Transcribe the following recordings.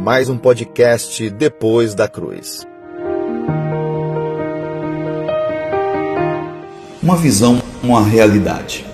mais um podcast Depois da Cruz. Uma visão, uma realidade.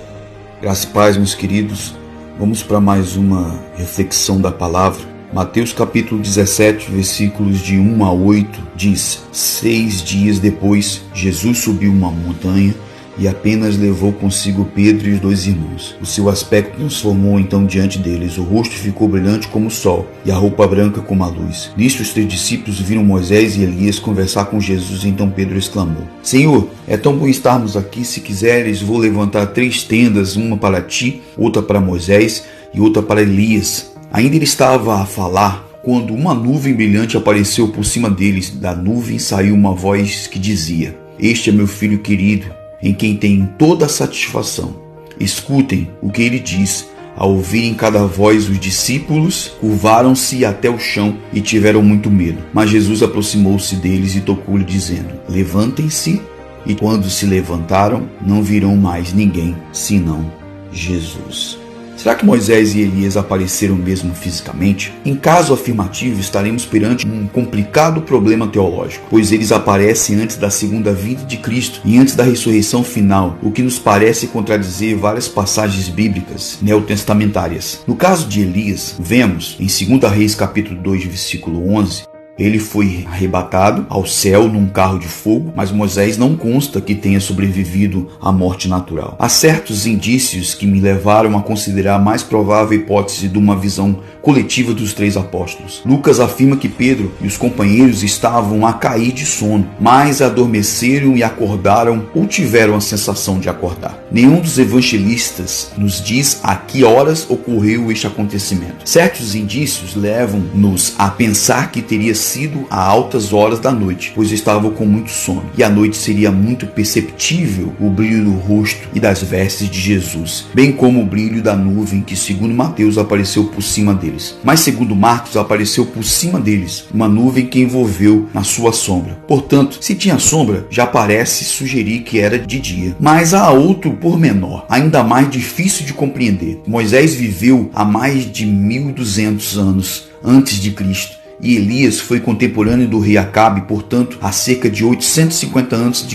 Graças e paz, meus queridos. Vamos para mais uma reflexão da palavra. Mateus capítulo 17, versículos de 1 a 8, diz: 6 dias depois, Jesus subiu uma montanha e apenas levou consigo Pedro e os 2 irmãos. O seu aspecto transformou então diante deles, o rosto ficou brilhante como o sol, e a roupa branca como a luz. Nisto os 3 discípulos viram Moisés e Elias conversar com Jesus, então Pedro exclamou: Senhor, é tão bom estarmos aqui, se quiseres vou levantar 3 tendas, uma para ti, outra para Moisés e outra para Elias. Ainda ele estava a falar, quando uma nuvem brilhante apareceu por cima deles. Da nuvem saiu uma voz que dizia: Este é meu filho querido, em quem tenho toda a satisfação. Escutem o que ele diz. Ao ouvirem cada voz, os discípulos curvaram-se até o chão e tiveram muito medo. Mas Jesus aproximou-se deles e tocou-lhe, dizendo: Levantem-se. E quando se levantaram, não viram mais ninguém, senão Jesus. Será que Moisés e Elias apareceram mesmo fisicamente? Em caso afirmativo, estaremos perante um complicado problema teológico, pois eles aparecem antes da segunda vinda de Cristo e antes da ressurreição final, o que nos parece contradizer várias passagens bíblicas neotestamentárias. No caso de Elias, vemos em 2 Reis capítulo 2, versículo 11, ele foi arrebatado ao céu num carro de fogo, mas Moisés não consta que tenha sobrevivido à morte natural. Há certos indícios que me levaram a considerar a mais provável hipótese de uma visão coletiva dos 3 apóstolos. Lucas afirma que Pedro e os companheiros estavam a cair de sono, mas adormeceram e acordaram ou tiveram a sensação de acordar. Nenhum dos evangelistas nos diz a que horas ocorreu este acontecimento. Certos indícios levam-nos a pensar que teria sido a altas horas da noite, pois estavam com muito sono, e à noite seria muito perceptível o brilho do rosto e das vestes de Jesus, bem como o brilho da nuvem que, segundo Mateus, apareceu por cima deles. Mas, segundo Marcos, apareceu por cima deles uma nuvem que envolveu na sua sombra. Portanto, se tinha sombra, já parece sugerir que era de dia. Mas há outro pormenor, ainda mais difícil de compreender. Moisés viveu há mais de 1200 anos antes de Cristo, e Elias foi contemporâneo do rei Acabe, portanto, há cerca de 850 a.C.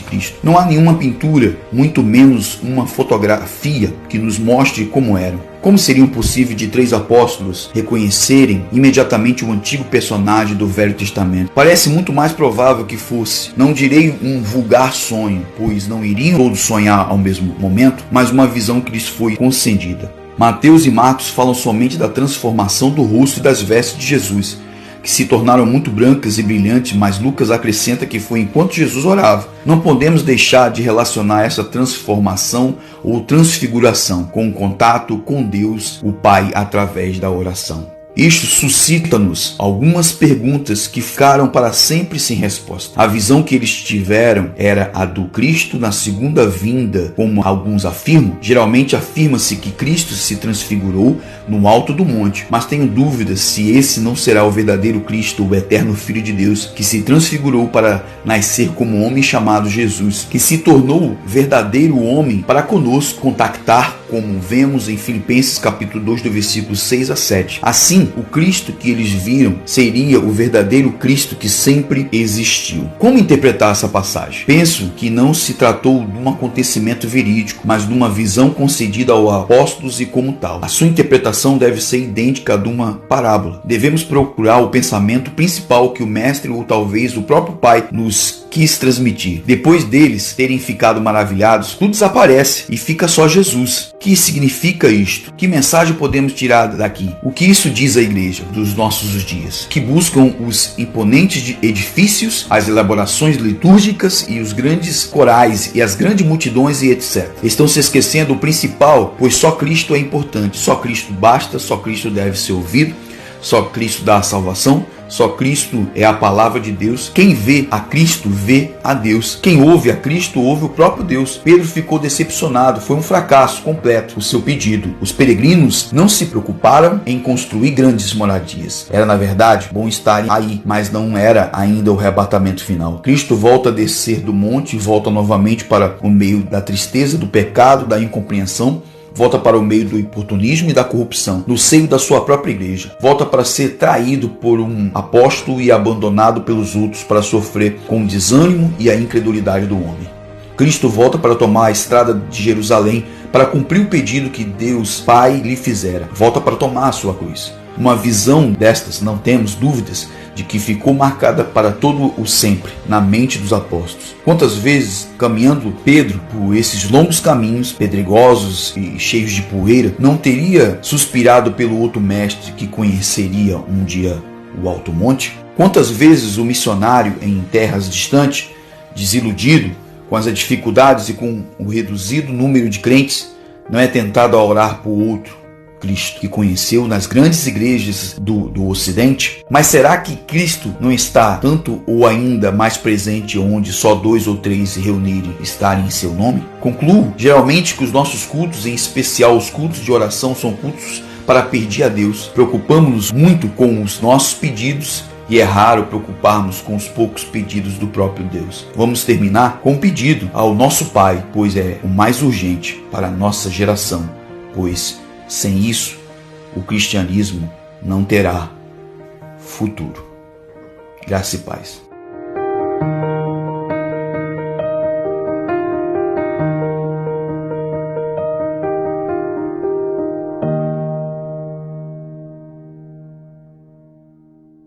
Não há nenhuma pintura, muito menos uma fotografia, que nos mostre como eram. Como seria possível de 3 apóstolos reconhecerem imediatamente o antigo personagem do Velho Testamento? Parece muito mais provável que fosse, não direi um vulgar sonho, pois não iriam todos sonhar ao mesmo momento, mas uma visão que lhes foi concedida. Mateus e Marcos falam somente da transformação do rosto e das vestes de Jesus, que se tornaram muito brancas e brilhantes, mas Lucas acrescenta que foi enquanto Jesus orava. Não podemos deixar de relacionar essa transformação ou transfiguração com o contato com Deus, o Pai, através da oração. Isto suscita-nos algumas perguntas que ficaram para sempre sem resposta. A visão que eles tiveram era a do Cristo na segunda vinda, como alguns afirmam. Geralmente afirma-se que Cristo se transfigurou no alto do monte, mas tenho dúvidas se esse não será o verdadeiro Cristo, o eterno Filho de Deus, que se transfigurou para nascer como homem chamado Jesus, que se tornou verdadeiro homem para conosco contactar, como vemos em Filipenses capítulo 2, do versículo 6 a 7. Assim, o Cristo que eles viram seria o verdadeiro Cristo que sempre existiu. Como interpretar essa passagem? Penso que não se tratou de um acontecimento verídico, mas de uma visão concedida aos apóstolos e como tal. A sua interpretação deve ser idêntica à de uma parábola. Devemos procurar o pensamento principal que o mestre ou talvez o próprio Pai nos quis transmitir. Depois deles terem ficado maravilhados, tudo desaparece e fica só Jesus. O que significa isto? Que mensagem podemos tirar daqui? O que isso diz à igreja dos nossos dias? Que buscam os imponentes edifícios, as elaborações litúrgicas e os grandes corais e as grandes multidões e etc. Estão se esquecendo do principal, pois só Cristo é importante, só Cristo basta, só Cristo deve ser ouvido, só Cristo dá a salvação, só Cristo é a palavra de Deus. Quem vê a Cristo vê a Deus. Quem ouve a Cristo ouve o próprio Deus. Pedro ficou decepcionado, foi um fracasso completo o seu pedido. Os peregrinos não se preocuparam em construir grandes moradias. Era na verdade bom estarem aí, mas não era ainda o arrebatamento final. Cristo volta a descer do monte e volta novamente para o meio da tristeza, do pecado, da incompreensão. volta para o meio do oportunismo e da corrupção, no seio da sua própria igreja, volta para ser traído por um apóstolo e abandonado pelos outros para sofrer com o desânimo e a incredulidade do homem. Cristo volta para tomar a estrada de Jerusalém para cumprir o pedido que Deus Pai lhe fizera, volta para tomar a sua cruz. Uma visão destas, não temos dúvidas, de que ficou marcada para todo o sempre na mente dos apóstolos. Quantas vezes, caminhando Pedro por esses longos caminhos pedregosos e cheios de poeira, não teria suspirado pelo outro mestre que conheceria um dia o alto monte? Quantas vezes o missionário em terras distantes, desiludido com as dificuldades e com o reduzido número de crentes, não é tentado a orar por outro Cristo que conheceu nas grandes igrejas do Ocidente? Mas será que Cristo não está tanto ou ainda mais presente onde só 2 ou 3 se reunirem estarem em seu nome? Concluo geralmente que os nossos cultos, em especial os cultos de oração, são cultos para pedir a Deus. Preocupamos-nos muito com os nossos pedidos e é raro preocuparmos com os poucos pedidos do próprio Deus. Vamos terminar com um pedido ao nosso Pai, pois é o mais urgente para a nossa geração, pois sem isso, o cristianismo não terá futuro. Graça e paz.